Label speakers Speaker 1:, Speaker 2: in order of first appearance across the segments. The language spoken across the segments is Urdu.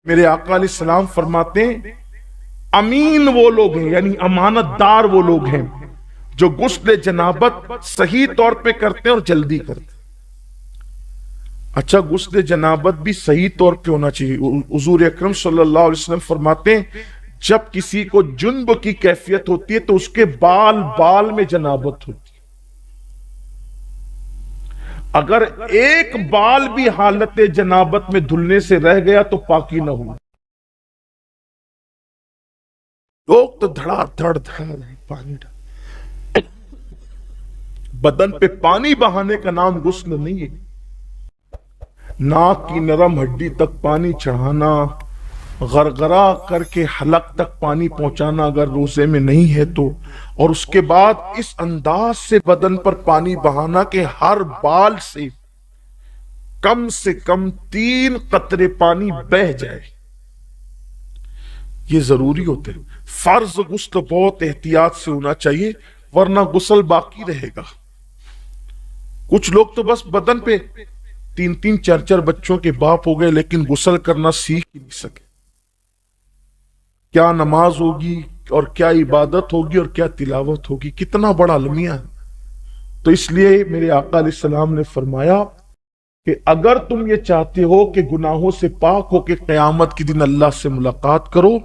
Speaker 1: میرے آقا علیہ السلام فرماتے ہیں امین وہ لوگ ہیں، یعنی امانت دار وہ لوگ ہیں جو غسل جنابت صحیح طور پہ کرتے ہیں اور جلدی کرتے ہیں۔ اچھا، غسل جنابت بھی صحیح طور پہ ہونا چاہیے۔ حضور اکرم صلی اللہ علیہ وسلم فرماتے ہیں جب کسی کو جنب کی کیفیت ہوتی ہے تو اس کے بال میں جنابت ہوتی ہے، اگر ایک بال بھی حالت جنابت میں دھلنے سے رہ گیا تو پاکی نہ ہو۔ لوگ تو دھڑا دھڑ پانی بدن پہ پانی بہانے کا نام غسل نہیں ہے۔ ناک کی نرم ہڈی تک پانی چڑھانا، غرغرہ کر کے حلق تک پانی پہنچانا اگر روزے میں نہیں ہے تو، اور اس کے بعد اس انداز سے بدن پر پانی بہانا کہ ہر بال سے کم 3 قطرے پانی بہ جائے، یہ ضروری ہوتے ہیں۔ فرض غسل بہت احتیاط سے ہونا چاہیے ورنہ غسل باقی رہے گا۔ کچھ لوگ تو بس بدن پہ 3 4 بچوں کے باپ ہو گئے لیکن غسل کرنا سیکھ ہی نہیں سکے۔ کیا نماز ہوگی اور کیا عبادت ہوگی اور کیا تلاوت ہوگی، کتنا بڑا المیہ ہے۔ تو اس لیے میرے آقا علیہ السلام نے فرمایا کہ اگر تم یہ چاہتے ہو کہ گناہوں سے پاک ہو کے قیامت کے دن اللہ سے ملاقات کرو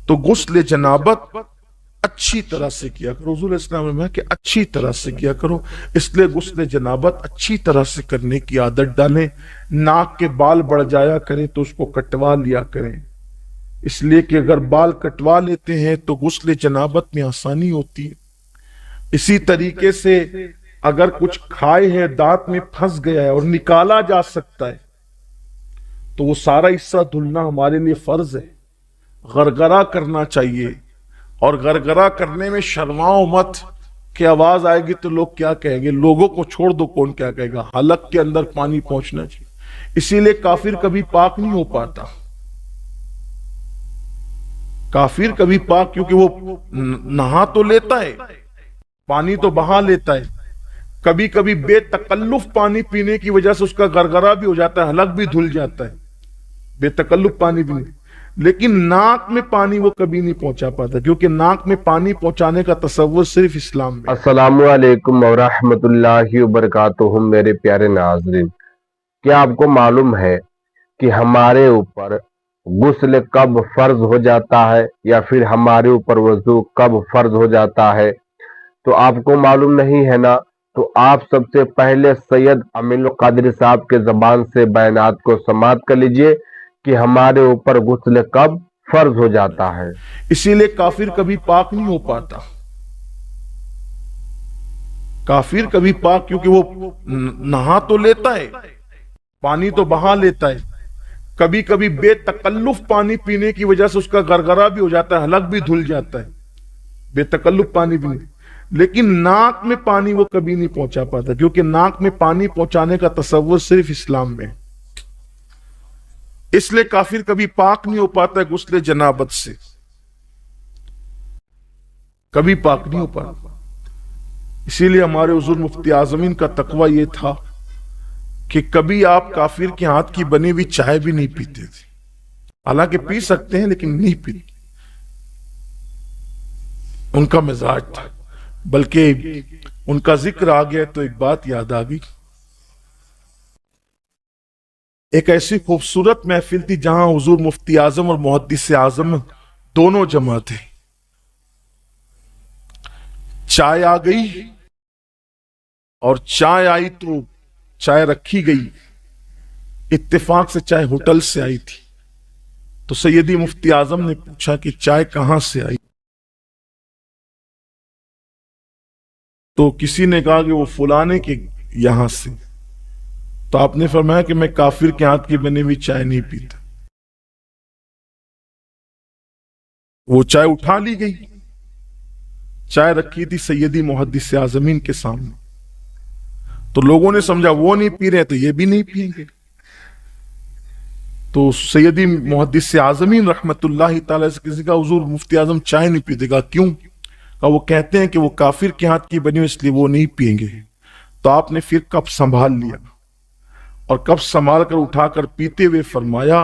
Speaker 1: تو غسل جنابت اچھی طرح سے کیا کرو۔ حضور علیہ السلام نے کہا کہ اچھی طرح سے کیا کرو، اس لیے غسل جنابت اچھی طرح سے کرنے کی عادت ڈالیں۔ ناک کے بال بڑھ جایا کریں تو اس کو کٹوا لیا کریں، اس لیے کہ اگر بال کٹوا لیتے ہیں تو غسل جنابت میں آسانی ہوتی ہے۔ اسی طریقے سے اگر کچھ کھائے ہیں دانت میں پھنس گیا ہے اور نکالا جا سکتا ہے تو وہ سارا حصہ دھلنا ہمارے لیے فرض ہے۔ غرغرہ کرنا چاہیے، اور غرغرہ کرنے میں شرماؤ مت کہ آواز آئے گی تو لوگ کیا کہیں گے، لوگوں کو چھوڑ دو، کون کیا کہے گا۔ حلق کے اندر پانی پہنچنا چاہیے۔ اسی لیے کافر کبھی پاک نہیں ہو پاتا، کافر کبھی پاک، کیونکہ وہ نہا تو لیتا ہے، پانی تو بہا لیتا ہے، کبھی کبھی بے تکلف پانی پینے کی وجہ سے اس کا غرغرہ بھی ہو جاتا ہے، حلق بھی دھل جاتا ہے، بے تکلف پانی بھی نہیں، لیکن ناک میں پانی وہ کبھی نہیں پہنچا پاتا، کیونکہ ناک میں پانی پہنچانے کا تصور صرف اسلام میں۔
Speaker 2: السلام علیکم ورحمۃ اللہ وبرکاتہ۔ میرے پیارے ناظرین، کیا آپ کو معلوم ہے کہ ہمارے اوپر غسل کب فرض ہو جاتا ہے یا پھر ہمارے اوپر وضو کب فرض ہو جاتا ہے؟ تو آپ کو معلوم نہیں ہے نا؟ تو آپ سب سے پہلے سید امین القادری صاحب کے زبان سے بیانات کو سماعت کر لیجئے کہ ہمارے اوپر غسل کب فرض ہو جاتا ہے۔
Speaker 1: اسی لیے کافر کبھی پاک نہیں ہو پاتا، کافر کبھی پاک، کیونکہ وہ نہا تو لیتا ہے، پانی تو بہا لیتا ہے، کبھی کبھی بے تکلف پانی پینے کی وجہ سے اس کا غرغرہ بھی ہو جاتا ہے، حلق بھی دھل جاتا ہے، بے تکلف پانی بھی نہیں، لیکن ناک میں پانی وہ کبھی نہیں پہنچا پاتا، کیونکہ ناک میں پانی پہنچانے کا تصور صرف اسلام میں، اس لیے کافر کبھی پاک نہیں ہو پاتا ہے غسل جنابت سے، کبھی پاک نہیں ہو پاتا۔ اسی لیے ہمارے حضور مفتی اعظمین کا تقویٰ یہ تھا کہ کبھی آپ کافر کے ہاتھ کی بنی ہوئی چائے بھی نہیں پیتے تھے، حالانکہ پی سکتے ہیں لیکن نہیں پیتے، ان کا مزاج تھا۔ بلکہ ان کا ذکر آ گیا تو ایک بات یاد آ گئی، ایک ایسی خوبصورت محفل تھی جہاں حضور مفتی اعظم اور محدث اعظم دونوں جمع تھے، چائے آ گئی، اور چائے آئی تو چائے رکھی گئی، اتفاق سے چائے ہوٹل سے آئی تھی، تو سیدی مفتی اعظم نے پوچھا کہ چائے کہاں سے آئی؟ تو کسی نے کہا کہ وہ فلانے کے یہاں سے، تو آپ نے فرمایا کہ میں کافر کے ہاتھ کی بنی ہوئی چائے نہیں پیتا۔ وہ چائے اٹھا لی گئی، چائے رکھی تھی سیدی محدث اعظمین کے سامنے، تو لوگوں نے سمجھا وہ نہیں پی رہے تو یہ بھی نہیں پیئیں گے، تو سیدی محدث اعظمین رحمت اللہ تعالی سے کسی کا حضور مفتی اعظم چائے نہیں پیتے، کہا کیوں؟ کہا وہ کہتے ہیں کہ وہ کافر کے ہاتھ کی بنی ہوئی اس لیے وہ نہیں پیئیں گے۔ تو آپ نے پھر کپ سنبھال لیا اور کپ سنبھال کر اٹھا کر پیتے ہوئے فرمایا